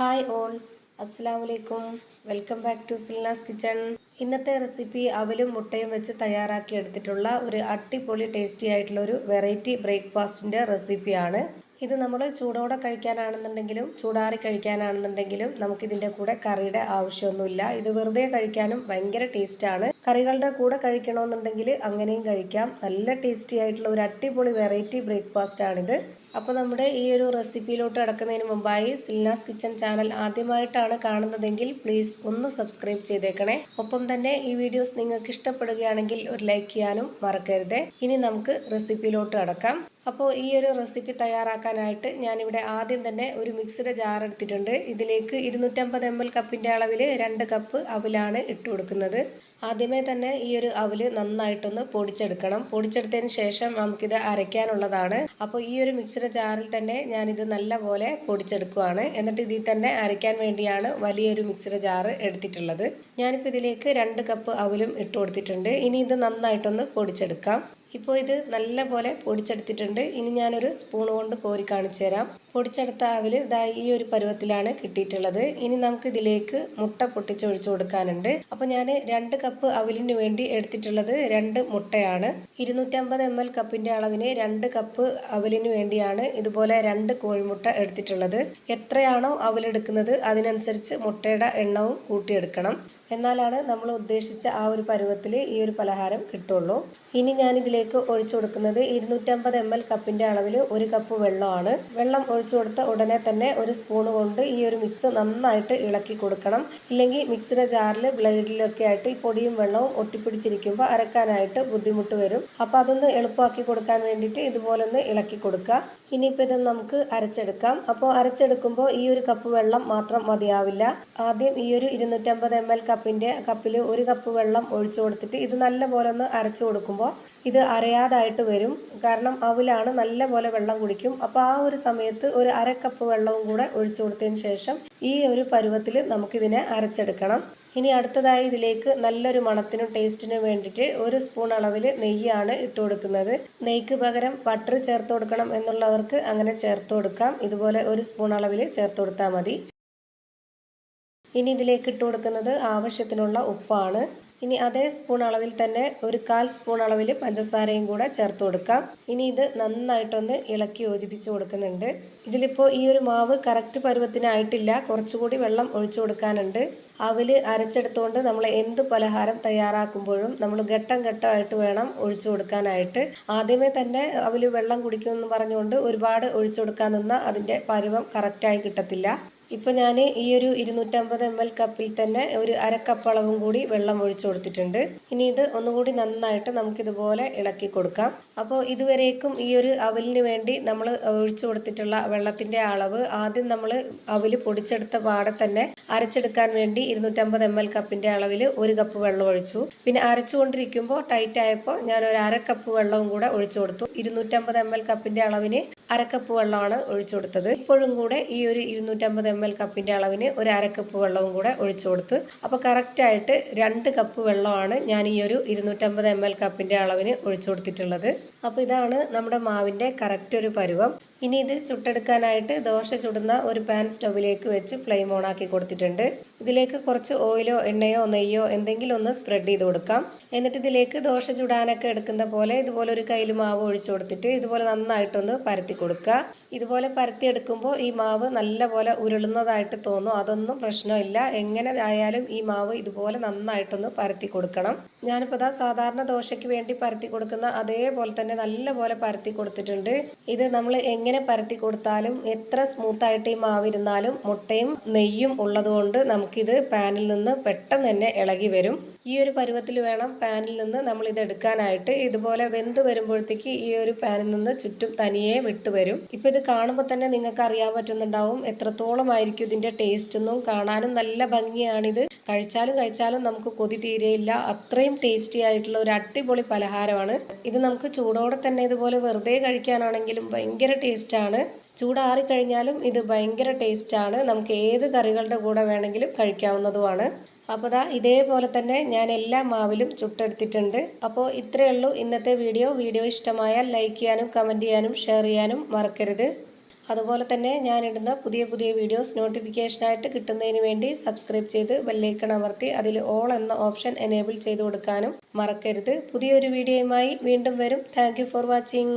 Hi all, അസ്സലാമു അലൈക്കും. Welcome back to Silna's kitchen. ഇന്നത്തെ റെസിപ്പി അവലും മുട്ടയും വെച്ച് തയ്യാറാക്കി എടുത്തിട്ടുള്ള ഒരു അടിപൊളി ടേസ്റ്റി ആയിട്ടുള്ള ഒരു വെറൈറ്റി ബ്രേക്ക്ഫാസ്റ്റിൻ്റെ റെസിപ്പിയാണ്. ഇത് നമ്മൾ ചൂടോടെ കഴിക്കാനാണെന്നുണ്ടെങ്കിലും ചൂടാറി കഴിക്കാനാണെന്നുണ്ടെങ്കിലും നമുക്കിതിൻ്റെ കൂടെ കറിയുടെ ആവശ്യമൊന്നുമില്ല. ഇത് വെറുതെ കഴിക്കാനും ഭയങ്കര ടേസ്റ്റാണ്. കറികളുടെ കൂടെ കഴിക്കണമെന്നുണ്ടെങ്കിൽ അങ്ങനെയും കഴിക്കാം. നല്ല ടേസ്റ്റി ആയിട്ടുള്ള ഒരു അടിപൊളി വെറൈറ്റി ബ്രേക്ക്ഫാസ്റ്റ് ആണിത്. അപ്പോൾ നമ്മുടെ ഈ ഒരു റെസിപ്പിയിലോട്ട് കിടക്കുന്നതിന് മുമ്പായി സിൽനാസ് കിച്ചൺ ചാനൽ ആദ്യമായിട്ടാണ് കാണുന്നതെങ്കിൽ പ്ലീസ് ഒന്ന് സബ്സ്ക്രൈബ് ചെയ്തേക്കണേ. ഒപ്പം തന്നെ ഈ വീഡിയോസ് നിങ്ങൾക്ക് ഇഷ്ടപ്പെടുകയാണെങ്കിൽ ഒരു ലൈക്ക് ചെയ്യാനും മറക്കരുത്. ഇനി നമുക്ക് റെസിപ്പിയിലോട്ട് കടക്കാം. അപ്പോൾ ഈ ഒരു റെസിപ്പി തയ്യാറാക്കാനായിട്ട് ഞാനിവിടെ ആദ്യം തന്നെ ഒരു മിക്സിയുടെ ജാർ എടുത്തിട്ടുണ്ട്. ഇതിലേക്ക് 250 ml കപ്പിൻ്റെ അളവിൽ 2 കപ്പ് അവലാണ് ഇട്ട് കൊടുക്കുന്നത്. ആദ്യമേ തന്നെ ഈ ഒരു അവല് നന്നായിട്ടൊന്ന് പൊടിച്ചെടുക്കണം. പൊടിച്ചെടുത്തതിന് ശേഷം നമുക്കിത് അരയ്ക്കാനുള്ളതാണ്. അപ്പോൾ ഈ ഒരു മിക്സിയുടെ ജാറിൽ തന്നെ ഞാനിത് നല്ലപോലെ പൊടിച്ചെടുക്കുകയാണ്. എന്നിട്ട് ഇതിൽ തന്നെ അരയ്ക്കാൻ വേണ്ടിയാണ് വലിയൊരു മിക്സിയുടെ ജാറ് എടുത്തിട്ടുള്ളത്. ഞാനിപ്പോൾ ഇതിലേക്ക് 2 കപ്പ് അവലും ഇട്ട് കൊടുത്തിട്ടുണ്ട്. ഇനി ഇത് നന്നായിട്ടൊന്ന് പൊടിച്ചെടുക്കാം. ഇപ്പോൾ ഇത് നല്ലപോലെ പൊടിച്ചെടുത്തിട്ടുണ്ട്. ഇനി ഞാനൊരു സ്പൂൺ കൊണ്ട് കോരി കാണിച്ചു തരാം. പൊടിച്ചെടുത്ത അവല് ഇതാ ഈ ഒരു പരുവത്തിലാണ് കിട്ടിയിട്ടുള്ളത്. ഇനി നമുക്ക് ഇതിലേക്ക് മുട്ട പൊട്ടിച്ചൊഴിച്ചു കൊടുക്കാനുണ്ട്. അപ്പോൾ ഞാൻ 2 കപ്പ് അവലിന് വേണ്ടി എടുത്തിട്ടുള്ളത് 2 മുട്ടയാണ്. 250 ml കപ്പിൻ്റെ അളവിന് 2 കപ്പ് അവലിന് വേണ്ടിയാണ് ഇതുപോലെ 2 കോഴിമുട്ട എടുത്തിട്ടുള്ളത്. എത്രയാണോ അവലെടുക്കുന്നത് അതിനനുസരിച്ച് മുട്ടയുടെ എണ്ണവും കൂട്ടിയെടുക്കണം. എന്നാലാണ് നമ്മൾ ഉദ്ദേശിച്ച ആ ഒരു പരുവത്തിൽ ഈ ഒരു പലഹാരം കിട്ടുള്ളൂ. ഇനി ഞാനിതിലേക്ക് ഒഴിച്ചു കൊടുക്കുന്നത് 250 ml കപ്പിൻ്റെ അളവിൽ 1 കപ്പ് വെള്ളമാണ്. വെള്ളം ഒഴിച്ചു കൊടുത്ത ഉടനെ തന്നെ ഒരു സ്പൂൺ കൊണ്ട് ഈ ഒരു മിക്സ് നന്നായിട്ട് ഇളക്കി കൊടുക്കണം. ഇല്ലെങ്കിൽ മിക്സിയുടെ ജാറിൽ ബ്ലേഡിലൊക്കെ ആയിട്ട് ഈ പൊടിയും വെള്ളവും ഒട്ടിപ്പിടിച്ചിരിക്കുമ്പോൾ അരക്കാനായിട്ട് ബുദ്ധിമുട്ട് വരും. അപ്പോൾ അതൊന്ന് എളുപ്പമാക്കി കൊടുക്കാൻ വേണ്ടിയിട്ട് ഇതുപോലെ ഒന്ന് ഇളക്കി കൊടുക്കുക. ഇനിയിപ്പോൾ ഇത് നമുക്ക് അരച്ചെടുക്കാം. അപ്പോൾ അരച്ചെടുക്കുമ്പോൾ ഈ ഒരു കപ്പ് വെള്ളം മാത്രം മതിയാവില്ല. ആദ്യം ഈ ഒരു 250 ml കപ്പിൽ 1 കപ്പ് വെള്ളം ഒഴിച്ചു കൊടുത്തിട്ട് ഇത് നല്ലപോലെ ഒന്ന് അരച്ചു കൊടുക്കുമ്പോൾ ഇത് അരയാതായിട്ട് വരും. കാരണം അവലാണ് നല്ലപോലെ വെള്ളം കുടിക്കും. അപ്പോൾ ആ ഒരു സമയത്ത് ഒരു 1/2 കപ്പ് വെള്ളവും കൂടെ ഒഴിച്ചു കൊടുത്തതിന് ശേഷം ഈ ഒരു പരുവത്തിൽ നമുക്കിതിനെ അരച്ചെടുക്കണം. ഇനി അടുത്തതായി ഇതിലേക്ക് നല്ലൊരു മണത്തിനും ടേസ്റ്റിനും വേണ്ടിയിട്ട് 1 സ്പൂൺ അളവിൽ നെയ്യാണ് ഇട്ട് കൊടുക്കുന്നത്. നെയ്ക്ക് പകരം ബട്ടർ ചേർത്ത് കൊടുക്കണം എന്നുള്ളവർക്ക് അങ്ങനെ ചേർത്ത് കൊടുക്കാം. ഇതുപോലെ 1 സ്പൂൺ അളവിൽ ചേർത്ത് കൊടുത്താൽ മതി. ഇനി ഇതിലേക്ക് ഇട്ട് കൊടുക്കുന്നത് ആവശ്യത്തിനുള്ള ഉപ്പാണ്. ഇനി അതേ സ്പൂൺ അളവിൽ തന്നെ ഒരു 1/4 സ്പൂൺ അളവിൽ പഞ്ചസാരയും കൂടെ ചേർത്ത് കൊടുക്കാം. ഇനി ഇത് നന്നായിട്ടൊന്ന് ഇളക്കി യോജിപ്പിച്ച് കൊടുക്കുന്നുണ്ട്. ഇതിലിപ്പോൾ ഈ ഒരു മാവ് കറക്റ്റ് പരുവത്തിനായിട്ടില്ല, കുറച്ചുകൂടി വെള്ളം ഒഴിച്ചു കൊടുക്കാനുണ്ട്. അവല് അരച്ചെടുത്തുകൊണ്ട് നമ്മൾ എന്ത് പലഹാരം തയ്യാറാക്കുമ്പോഴും നമ്മൾ ഘട്ടം ഘട്ടമായിട്ട് വേണം ഒഴിച്ചു കൊടുക്കാനായിട്ട്. ആദ്യമേ തന്നെ അവല് വെള്ളം കുടിക്കുമെന്ന് പറഞ്ഞുകൊണ്ട് ഒരുപാട് ഒഴിച്ചു കൊടുക്കാൻ നിന്നാൽ അതിൻ്റെ പരുവം കറക്റ്റായി കിട്ടത്തില്ല. ഇപ്പോൾ ഞാൻ ഈ ഒരു 250 ml കപ്പിൽ തന്നെ ഒരു 1/2 കപ്പ് അളവും കൂടി വെള്ളം ഒഴിച്ചു കൊടുത്തിട്ടുണ്ട്. ഇനി ഇത് ഒന്നുകൂടി നന്നായിട്ട് നമുക്കിതുപോലെ ഇളക്കി കൊടുക്കാം. അപ്പോൾ ഇതുവരേക്കും ഈ ഒരു അവലിന് വേണ്ടി നമ്മൾ ഒഴിച്ചു കൊടുത്തിട്ടുള്ള വെള്ളത്തിൻ്റെ അളവ് ആദ്യം നമ്മൾ അവല് പൊടിച്ചെടുത്ത പാടെ തന്നെ അരച്ചെടുക്കാൻ വേണ്ടി 250 ml കപ്പിൻ്റെ അളവിൽ 1 കപ്പ് വെള്ളം ഒഴിച്ചു. പിന്നെ അരച്ചുകൊണ്ടിരിക്കുമ്പോൾ ടൈറ്റ് ആയപ്പോൾ ഞാൻ ഒരു 1/2 കപ്പ് വെള്ളവും കൂടെ ഒഴിച്ചു കൊടുത്തു. 250 ml കപ്പിൻ്റെ അളവിന് 1/2 കപ്പ് വെള്ളമാണ് ഒഴിച്ചു കൊടുത്തത്. ഇപ്പോഴും കൂടെ ഈ ഒരു 250 ml കപ്പിൻ്റെ അളവിന് ഒരു 1/2 കപ്പ് വെള്ളവും കൂടെ ഒഴിച്ചു കൊടുത്ത് അപ്പോൾ കറക്റ്റായിട്ട് 2 കപ്പ് വെള്ളമാണ് ഞാൻ ഈ ഒരു 250 ml കപ്പിൻ്റെ അളവിന് ഒഴിച്ചു കൊടുത്തിട്ടുള്ളത്. അപ്പോൾ ഇതാണ് നമ്മുടെ മാവിൻ്റെ കറക്റ്റ് ഒരു പരുവം. ഇനി ഇത് ചുട്ടെടുക്കാനായിട്ട് ദോശ ചുടുന്ന ഒരു പാൻ സ്റ്റൗവിലേക്ക് വെച്ച് ഫ്ലെയിം ഓൺ ആക്കി കൊടുത്തിട്ടുണ്ട്. ഇതിലേക്ക് കുറച്ച് ഓയിലോ എണ്ണയോ നെയ്യോ എന്തെങ്കിലും ഒന്ന് സ്പ്രെഡ് ചെയ്ത് കൊടുക്കാം. എന്നിട്ട് ഇതിലേക്ക് ദോശ ചുടാനൊക്കെ എടുക്കുന്ന പോലെ ഇതുപോലെ ഒരു കയ്യിൽ മാവ് ഒഴിച്ചു കൊടുത്തിട്ട് ഇതുപോലെ നന്നായിട്ടൊന്ന് പരത്തി കൊടുക്കുക. ഇതുപോലെ പരത്തിയെടുക്കുമ്പോൾ ഈ മാവ് നല്ലപോലെ ഉരുളുന്നതായിട്ട് തോന്നും. അതൊന്നും പ്രശ്നമില്ല. എങ്ങനെ ആയാലും ഈ മാവ് ഇതുപോലെ നന്നായിട്ടൊന്ന് പരത്തി കൊടുക്കണം. ഞാനിപ്പോൾ ഇതാ സാധാരണ ദോശയ്ക്ക് വേണ്ടി പരത്തി കൊടുക്കുന്ന അതേപോലെ തന്നെ നല്ലപോലെ പരത്തി കൊടുത്തിട്ടുണ്ട്. ഇത് നമ്മൾ എങ്ങനെ പരത്തി കൊടുത്താലും എത്ര സ്മൂത്തായിട്ട് ഈ മാവിരുന്നാലും മുട്ടയും നെയ്യും ഉള്ളതുകൊണ്ട് നമുക്കിത് പാനിൽ നിന്ന് പെട്ടെന്ന് തന്നെ ഇളകി വരും. ഈ ഒരു പരുവത്തിൽ വേണം പാനിൽ നിന്ന് നമ്മൾ ഇത് എടുക്കാനായിട്ട്. ഇതുപോലെ വെന്ത് വരുമ്പോഴത്തേക്ക് ഈ ഒരു പാനിൽ നിന്ന് ചുറ്റും തനിയെ വിട്ട് വരും. ഇപ്പോൾ ഇത് കാണുമ്പോൾ തന്നെ നിങ്ങൾക്ക് അറിയാൻ പറ്റുന്നുണ്ടാവും എത്രത്തോളമായിരിക്കും ഇതിൻ്റെ ടേസ്റ്റ് എന്നും. കാണാനും നല്ല ഭംഗിയാണിത്. കഴിച്ചാലും നമുക്ക് കൊതി തീരെയില്ല. അത്രയും ടേസ്റ്റി ആയിട്ടുള്ള ഒരു അടിപൊളി പലഹാരമാണ് ഇത്. നമുക്ക് ചൂടോടെ തന്നെ ഇതുപോലെ വെറുതെ കഴിക്കാനാണെങ്കിലും ഭയങ്കര ടേസ്റ്റാണ്. ചൂടാറിക്കഴിഞ്ഞാലും ഇത് ഭയങ്കര ടേസ്റ്റാണ്. നമുക്ക് ഏത് കറികളുടെ കൂടെ വേണമെങ്കിലും കഴിക്കാവുന്നതുമാണ്. അപ്പോൾ ദാ ഇതേപോലെ തന്നെ ഞാൻ എല്ലാ മാവിലും ചുട്ടെടുത്തിട്ടുണ്ട്. അപ്പോൾ ഇത്രയേ ഉള്ളൂ ഇന്നത്തെ വീഡിയോ. ഇഷ്ടമായാൽ ലൈക്ക് ചെയ്യാനും കമൻറ്റ് ചെയ്യാനും ഷെയർ ചെയ്യാനും മറക്കരുത്. അതുപോലെ തന്നെ ഞാനിടുന്ന പുതിയ പുതിയ വീഡിയോസ് നോട്ടിഫിക്കേഷനായിട്ട് കിട്ടുന്നതിന് വേണ്ടി സബ്സ്ക്രൈബ് ചെയ്ത് ബെല്ലൈക്കൺ അമർത്തി അതിൽ ഓൾ എന്ന ഓപ്ഷൻ എനേബിൾ ചെയ്ത് കൊടുക്കാനും മറക്കരുത്. പുതിയൊരു വീഡിയോയുമായി വീണ്ടും വരും. Thank you for watching.